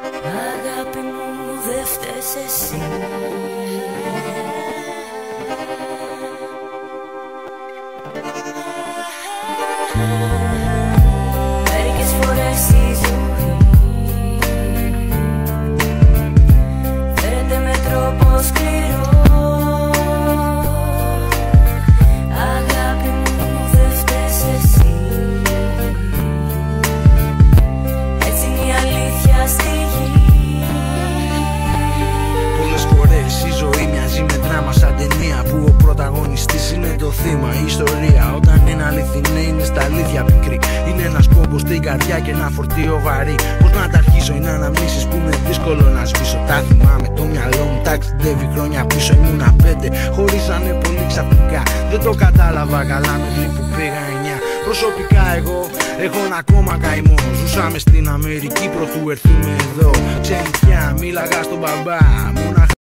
Αγάπη μου, δεν φταίς εσύ. Μερικές φορές η ζωή φαίνεται με τρόπο σκληρό. Αγάπη μου, δεν φταίς εσύ. Έτσι είναι η αλήθεια στη γη. Πολλές φορές η ζωή μοιάζει με δράμα σαν ταινία που ο πρωταγωνιστής είναι το θύμα. Η ιστορία όταν είναι αληθινή είναι στα αλήθεια πικρή. Είναι ένας κόμπος στην καρδιά και ένα φορτίο βαρύ. Πώς να τα αρχίσω, είναι αναμνήσεις που είναι δύσκολο να σβήσω. Τα θυμάμαι, το μυαλό μου ταξιδεύει χρόνια πίσω. Ήμουνα 5, χωρίσανε πολύ ξαφνικά. Δεν το κατάλαβα καλά μέχρι που πήγα 9. Προσωπικά εγώ έχω ένα ακόμα καημό. Ζούσαμε στην Αμερική πρωτού έρθουμε εδώ. Ξενιτιά, μίλαγα στον μπαμπά μου.